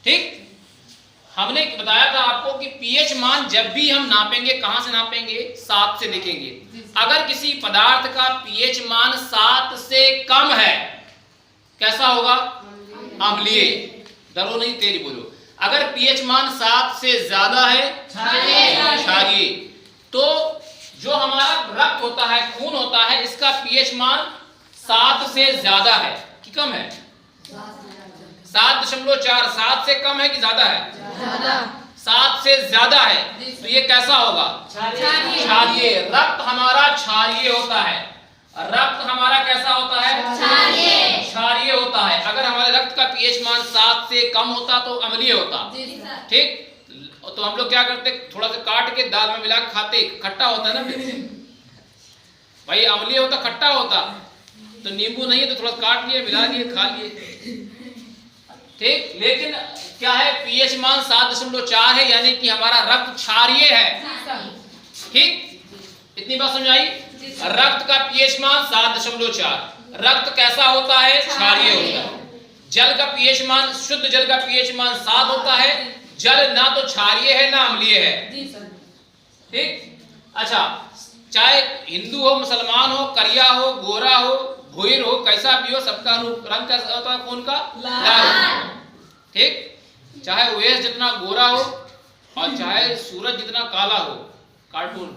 ठीक, हमने बताया था आपको कि पीएच मान जब भी हम नापेंगे कहां से नापेंगे, 7 से देखेंगे। अगर किसी पदार्थ का पीएच मान 7 से कम है कैसा होगा, अम्लीय। डरो नहीं, तेज बोलो। अगर पीएच मान 7 से ज्यादा है क्षारीय। तो जो हमारा रक्त होता है, खून होता है, इसका पीएच मान 7 से ज्यादा है कि कम है, 7.4। 7 से कम है कि ज्यादा है, 7 से ज्यादा है। तो ये कैसा होगा, क्षारीय। रक्त हमारा क्षारीय होता है। रक्त हमारा कैसा होता है, क्षारीय होता है। अगर हमारे रक्त का पीएच मान 7 से कम होता तो अम्लीय होता। ठीक, तो हम लोग क्या करते, थोड़ा सा काट के दाल में मिला के खाते, खट्टा होता है ना भाई, अम्लीय होता खट्टा होता। तो नींबू नहीं है तो थोड़ा काट लिए, मिला लिए, खा लिए। ठीक, लेकिन क्या है, पीएच मान 7.4 है, यानी कि हमारा रक्त क्षारीय है। ठीक, इतनी बात समझाई। रक्त का पीएच मान 7.4। रक्त कैसा होता है, क्षारीय होता है। जल का पीएच मान, शुद्ध जल का पीएच मान 7 होता है। जल ना तो क्षारीय है ना अम्लीय है। ठीक, अच्छा, चाहे हिंदू हो, मुसलमान हो, करिया हो, गोरा हो, भूर हो, कैसा भी हो, सबका रंग कैसा होता है, खून का लाल। ठीक, चाहे ओएस जितना गोरा हो और चाहे सूरज जितना काला हो, कार्टून,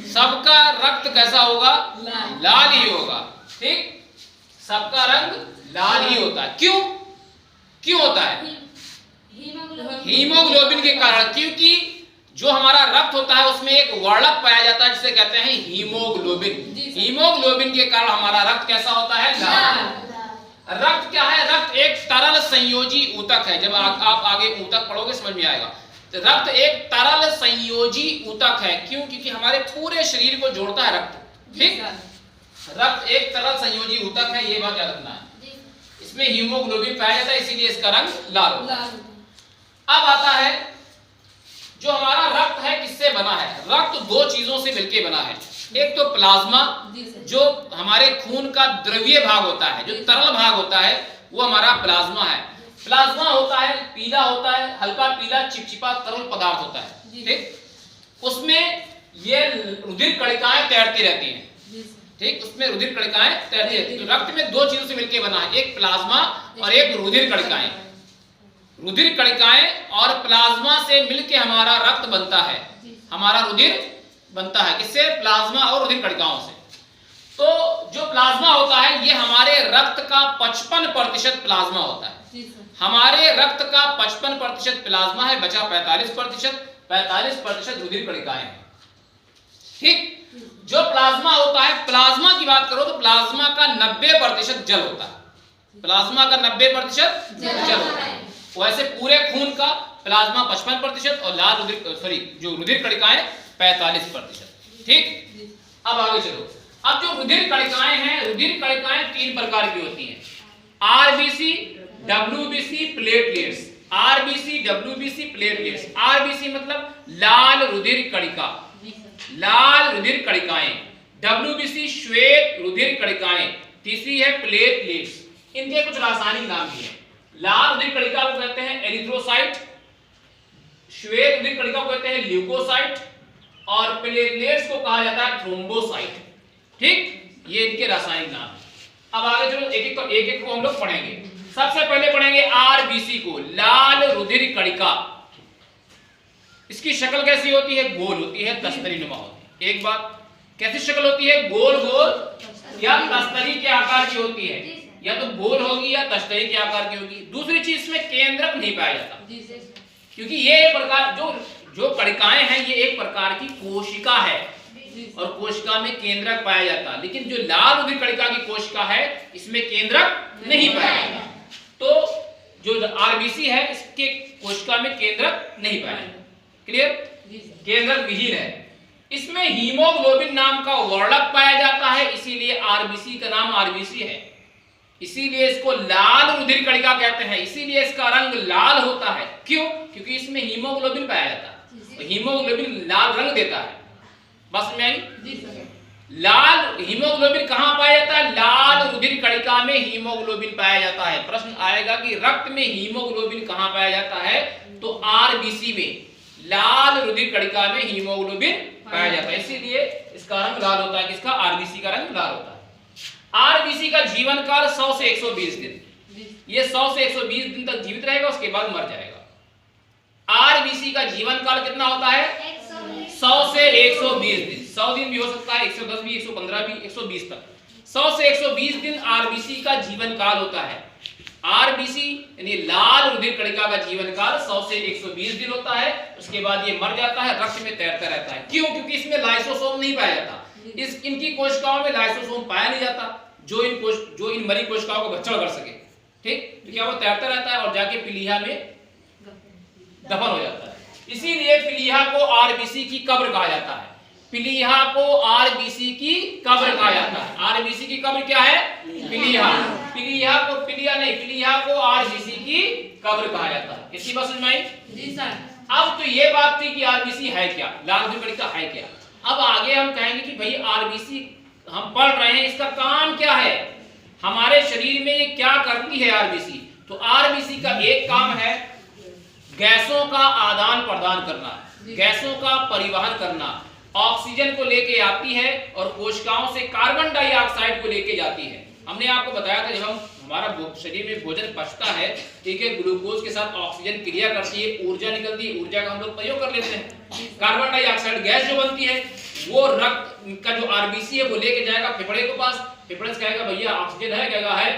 सबका रक्त कैसा होगा, लाल ही होगा। ठीक, सबका रंग लाल ही होता है। क्यों, क्यों होता है, हीमोग्लोबिन के कारण। क्योंकि जो हमारा रक्त होता है उसमें एक वर्णक पाया जाता है जिसे कहते हैं हीमोग्लोबिन। हीमोग्लोबिन के कारण हमारा रक्त कैसा होता है, लाल। रक्त क्या है, रक्त एक तरल संयोजी ऊतक है। जब आप आगे ऊतक पढ़ोगे समझ में आएगा। तो रक्त एक तरल संयोजी ऊतक है। क्यों, क्योंकि हमारे पूरे शरीर को जोड़ता है रक्त। ठीक, रक्त एक तरल संयोजी ऊतक है, ये बात याद रखना है। इसमें हीमोग्लोबिन पाया जाता है, इसीलिए इसका रंग लाल होता है। अब आता है जो हमारा रक्त है किससे बना है। रक्त दो चीजों से मिलकर बना है। एक तो प्लाज्मा, जो हमारे खून का द्रव्य भाग होता है, जो तरल भाग होता है, वो हमारा प्लाज्मा है। प्लाज्मा होता है पीला, होता है हल्का पीला, चिपचिपा तरल पदार्थ होता है। ठीक, उसमें ये रुधिर कणिकाएं तैरती रहती हैं। ठीक, उसमें रुधिर कणिकाएं तैरती रहती हैं। तो रक्त में दो चीजों से मिलकर बना है, एक प्लाज्मा और एक रुधिर कणिकाएं। रुधिर कणिकाएं और प्लाज्मा से मिलकर हमारा रक्त बनता है, हमारा रुधिर बनता है। किससे, प्लाज्मा और रुधिर कणिकाओं से। तो जो प्लाज्मा होता है ये हमारे रक्त का 55% प्लाज्मा होता है। हमारे रक्त का 55% प्लाज्मा है, बचा 45% रुधिर कणिकाएं हैं। ठीक, जो प्लाज्मा होता है, प्लाज्मा की बात करो तो प्लाज्मा का 90% जल होता है। प्लाज्मा का 90% जल होता है। वैसे पूरे खून का प्लाज्मा 55% और लाल जो रुधिर कणिकाएं 45%। ठीक, अब आगे चलो। अब जो रुधिर कणिकाएं हैं, रुधिर कणिकाएं 3 प्रकार की होती हैं, RBC, WBC, platelets. RBC, WBC, platelets. RBC मतलब लाल रुधिर कणिका, लाल रुधिर कणिकाएं। डब्ल्यूबीसी श्वेत रुधिर कणिकाएं। तीसरी है प्लेटलेट्स। इनके कुछ रासायनिक नाम भी हैं। लाल रुधिर कणिका को कहते हैं एरिथ्रोसाइट, श्वेत रुधिर कणिका को कहते हैं ल्यूकोसाइट और प्लेटलेट्स को कहा जाता है थ्रोम्बोसाइट। ठीक, ये इनके रासायनिक नाम है। अब आगे चलो, एक एक को हम लोग पढ़ेंगे। सबसे पहले पढ़ेंगे आरबीसी को, लाल रुधिर कणिका। इसकी शक्ल कैसी होती है, गोल होती है, तस्तरी नुमा होती है। एक बात, कैसी शक्ल होती है, गोल गोल या तस्तरी के आकार की होती है, या तो गोल होगी या तस्तरी के आकार की होगी। दूसरी चीज इसमें केंद्रक नहीं पाया जाता, क्योंकि ये एक प्रकार जो कणिकाएं हैं ये एक प्रकार की कोशिका है और कोशिका में केंद्रक पाया जाता है। लेकिन जो लाल रुधिर कणिका की कोशिका है इसमें केंद्रक नहीं पाया जाता। तो जो आरबीसी है इसके कोशिका में केंद्रक नहीं पाया जाता। क्लियर, केंद्रक विहीन है। इसमें हीमोग्लोबिन नाम का वर्णक पाया जाता है, इसीलिए आरबीसी का नाम आरबीसी है। इसीलिए इसको लाल रुधिर कणिका कहते हैं, इसीलिए इसका रंग लाल होता है। क्यों, क्योंकि इसमें हीमोग्लोबिन पाया जाता है। तो हीमोग्लोबिन लाल रंग देता है। बस में आई। लाल हीमोग्लोबिन कहाँ पाया जाता है? लाल रुधिर कणिका में हीमोग्लोबिन पाया जाता है। प्रश्न आएगा कि रक्त में हीमोग्लोबिन कहाँ पाया जाता है? तो आरबीसी में, लाल रुधिर कणिका में हीमोग्लोबिन पाया जाता है, इसीलिए इसका रंग लाल होता है। किसका? आरबीसी का रंग लाल होता है। आरबीसी का जीवन काल 100 से 120 दिन, ये 100 से 120 दिन तक जीवित रहेगा, उसके बाद मर जाएगा। आरबीसी का जीवन काल कितना होता है? 100 से 120 दिन। 100 दिन भी हो सकता है, 110 भी, 115 भी, 120 तक। 100 से 120 दिन आरबीसी का जीवन काल होता है। आरबीसी यानी लाल रुधिर कणिका का जीवन काल 100 से 120 दिन होता है, उसके बाद ये मर जाता है, रक्त में तैरता रहता है। क्यों? क्योंकि इसमें लाइसोसोम नहीं पाया जाता, इनकी कोशिकाओं में लाइसोसोम पाया नहीं जाता जो इन मरी कोशिकाओं को भक्षण कर सके। ठीक, तो क्या वो तैरता रहता है और जाके पीलिया में दफन हो जाता है। इसीलिए पीलिया को आरबीसी की कब्र कहा जाता है। पीलिया को आरबीसी की कब्र कहा जाता है। आरबीसी की कब्र क्या है? पीलिया। पीलिया को आरबीसी की कब्र कहा जाता है। किसी बात समझ में आई? जी सर। अब तो ये बात थी कि आरबीसी है क्या, लाल रुधिर कणिका है क्या। अब आगे हम कहेंगे कि भाई आरबीसी हम पढ़ रहे हैं, इसका काम क्या है, हमारे शरीर में ये क्या करती है आरबीसी। तो आरबीसी का एक काम है गैसों का आदान प्रदान करना, गैसों का परिवहन करना। ऑक्सीजन को लेके आती है और कोशिकाओं से कार्बन डाइऑक्साइड को लेके जाती है। हमने आपको बताया था जब हमारा शरीर में भोजन पचता है, ठीक है, ग्लूकोज के साथ ऑक्सीजन क्रिया करती है, ऊर्जा निकलती है, ऊर्जा का हम लोग प्रयोग कर लेते हैं। कार्बन डाइऑक्साइड गैस जो बनती है वो रक्त का जो आरबीसी है वो लेके जाएगा फेफड़े के पास। फेफड़े से कहेगा भैया ऑक्सीजन है, कहेगा है,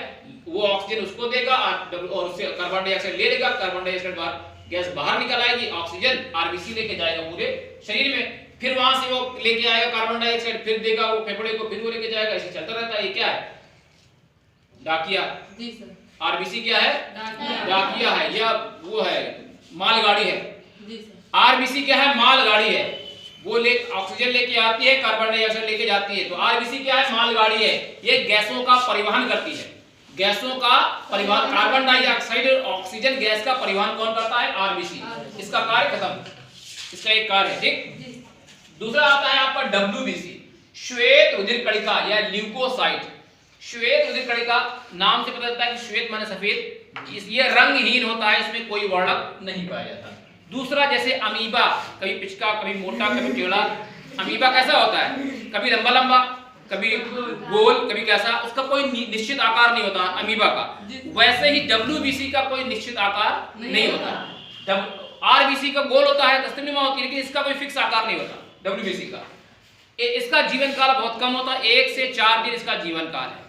वो ऑक्सीजन उसको देगा और उससे कार्बन डाइऑक्साइड ले लेगा। कार्बन डाइऑक्साइड बाहर गैस बाहर निकल आएगी, ऑक्सीजन आरबीसी लेके जाएगा पूरे शरीर में। फिर वहां से वो लेके आएगा कार्बन डाइऑक्साइड, फिर देगा वो फेफड़े को, फिर वो लेके जाएगा, ऐसे चलता रहता है। ये क्या है? डाकिया। जी सर। आरबीसी क्या है? डाकिया है, या वो है मालगाड़ी है। जी सर। आरबीसी क्या है? मालगाड़ी है। वो ऑक्सीजन लेके आती है, कार्बन डाइऑक्साइड लेके जाती है। तो आरबीसी क्या है? मालगाड़ी है। ये गैसों का परिवहन करती है, गैसों का परिवहन। कार्बन डाइऑक्साइड और ऑक्सीजन गैस का परिवहन कौन करता है? आरबीसी। इसका कार्य खत्म, इसका एक कार्य है। ठीक, दूसरा आता है आपका डब्ल्यूबीसी, श्वेत रुधिर कणिका या ल्यूकोसाइट। श्वेत रुधिर कणिका नाम से पता चलता है कि श्वेत माने सफेद, ये रंगहीन होता है, इसमें कोई वर्णक नहीं पाया जाता। दूसरा जैसे अमीबा, कभी पिचका, कभी मोटा, कभी टेढ़ा। अमीबा कैसा होता है? कभी लंबा लंबा, कभी गोल, कभी कैसा, उसका कोई निश्चित आकार नहीं होता अमीबा का। वैसे ही डब्ल्यूबीसी का कोई निश्चित आकार नहीं होता। आरबीसी का गोल होता है, दस्तुरिनुमा होती है, लेकिन इसका कोई फिक्स आकार नहीं होता डब्ल्यूबीसी का। इसका जीवन काल बहुत कम होता है, 1 से 4 दिन इसका जीवन काल है।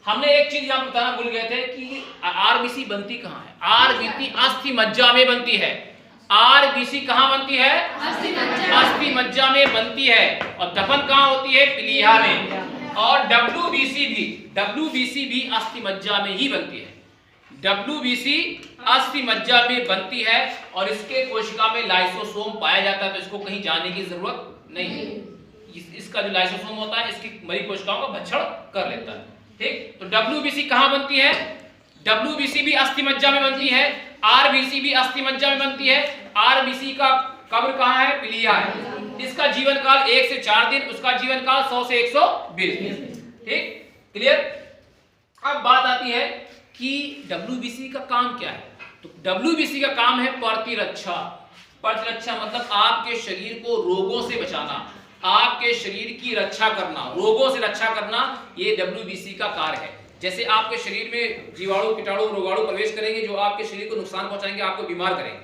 हमने एक चीज यहाँ बताना भूल गए थे कि आरबीसी बनती कहाँ है। आरबीसी अस्थि मज्जा में बनती है। आरबीसी कहाँ बनती है? अस्थि मज्जा में बनती है। और दफन कहाँ होती है? पीलिया में। और डब्ल्यूबीसी भी अस्थि मज्जा में ही बनती है। डब्ल्यूबीसी अस्थि मज्जा में बनती है और इसके कोशिका में लाइसोसोम पाया जाता है, तो इसको कहीं जाने की जरूरत नहीं है। इसका जो लाइसोसोम होता है इसकी मरी कोशिकाओं का भक्षण कर लेता है। ठीक, तो डब्ल्यूबीसी कहाँ बनती है? डब्ल्यूबीसी भी अस्थि मज्जा में बनती है, आरबीसी भी अस्थि मज्जा में बनती है। आरबीसी का कब्र कहाँ है? पीलिया है। इसका जीवन काल 1 से 4 दिन, उसका जीवन काल 100 से 120 दिन। ठीक, क्लियर? अब बात आती है कि डब्ल्यूबीसी का काम क्या है। तो डब्ल्यूबीसी का काम है प्रतिरक्षा। प्रतिरक्षा मतलब आपके शरीर को रोगों से बचाना, आपके शरीर की रक्षा करना, रोगों से रक्षा करना, ये डब्ल्यूबीसी का कार्य है। जैसे आपके शरीर में जीवाणु, कीटाणु, रोगाणु प्रवेश करेंगे जो आपके शरीर को नुकसान पहुंचाएंगे, आपको बीमार करेंगे,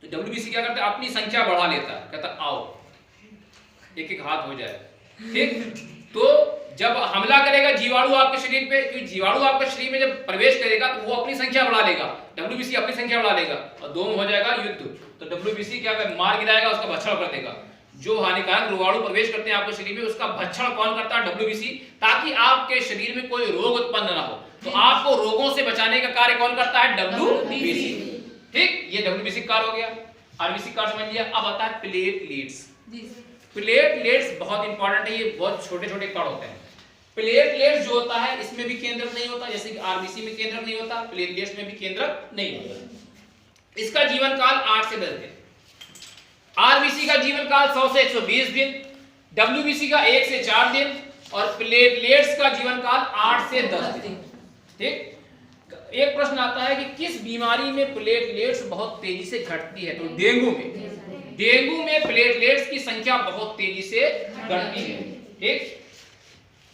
तो डब्ल्यूबीसी क्या करता है? अपनी संख्या बढ़ा लेता है, कहता आओ एक एक हाथ हो जाए। ठीक, तो जब हमला करेगा जीवाणु आपके शरीर पे, क्योंकि जीवाणु आपके शरीर में जब प्रवेश करेगा तो वो अपनी संख्या बढ़ा लेगा, डब्ल्यूबीसी अपनी संख्या बढ़ा लेगा और दोनों हो जाएगा युद्ध। तो डब्ल्यूबीसी क्या कर मार गिराएगा, उसका भक्षण कर देगा। जो हानिकारक रोगाणु प्रवेश करते हैं आपके शरीर में, उसका भक्षण कौन करता है? डब्ल्यूबीसी, ताकि आपके शरीर में कोई रोग उत्पन्न ना हो। तो आपको रोगों से बचाने का कार्य कौन करता है? डब्ल्यूबीसी। ठीक, ये डब्ल्यूबीसी कार्य हो गया, आरबीसी कार्य समझ लिया। अब आता है प्लेटलेट्स। प्लेटलेट्स बहुत इंपॉर्टेंट है, ये बहुत छोटे छोटे कण होते हैं। प्लेटलेट्स जो होता है इसमें भी केंद्रक नहीं होता, जैसे कि आरबीसी में केंद्रक नहीं होता, प्लेटलेट्स में भी केंद्रक नहीं होता। इसका जीवन काल 8 से 10 दिन। आरबीसी का जीवन काल 100 से 120 दिन, WBC का 1 से 4 दिन और प्लेटलेट्स का जीवन काल 8 से 10 दिन। ठीक, एक प्रश्न आता है कि किस बीमारी में प्लेटलेट्स बहुत तेजी से घटती है? तो डेंगू में प्लेटलेट्स की संख्या बहुत तेजी से घटती है। ठीक,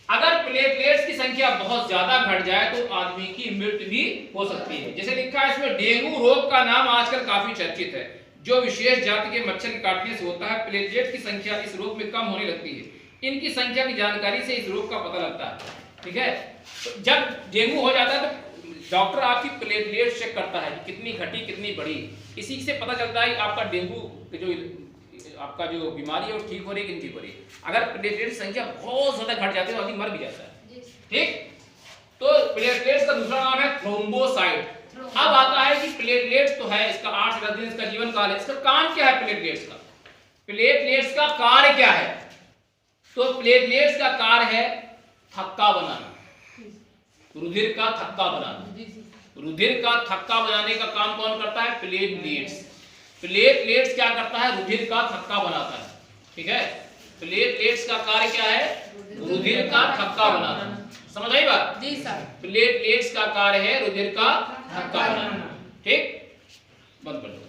अगर प्लेटलेट्स की संख्या बहुत ज्यादा घट जाए तो आदमी की मृत्यु भी हो सकती है। जैसे लिखा है इसमें, डेंगू रोग का नाम आजकल काफी चर्चित है, जो विशेष जाति के मच्छर के काटने से होता है। प्लेटलेट्स की संख्या इस रोग में कम होने लगती है। इनकी संख्या की जानकारी से इस रोग का पता लगता है। ठीक है, तो जब डेंगू हो जाता है तो डॉक्टर आपकी प्लेटलेट चेक करता है कि कितनी घटी कितनी बढ़ी। इसी से पता चलता है कि आपका डेंगू आपका जो बीमारी है वो ठीक हो रही है कि नहीं ठीक हो रही है। अगर प्लेटलेट संख्या बहुत ज्यादा घट जाती है तो आदमी मर भी जाता है। ठीक, तो प्लेटलेट्स का दूसरा नाम है थ्रोम्बोसाइट। अब आता है कि प्लेटलेट्स तो है, इसका 8 से 10 दिन इसका जीवन काल है। इसका काम क्या है? प्लेटलेट्स का कार्य क्या है? तो प्लेटलेट्स का कार्य है थक्का बनाना, रुधिर का थक्का बनाना। रुधिर का थक्का बनाने का काम कौन करता है? प्लेटलेट्स क्या करता है? रुधिर का थक्का बनाता है। ठीक है, प्लेटलेट्स का कार्य क्या है? रुधिर का थक्का बनाना। समझ आई बात? जी सर। प्लेटलेट्स का कार्य है रुधिर का थक्का बनाना। ठीक, बंद कर दो।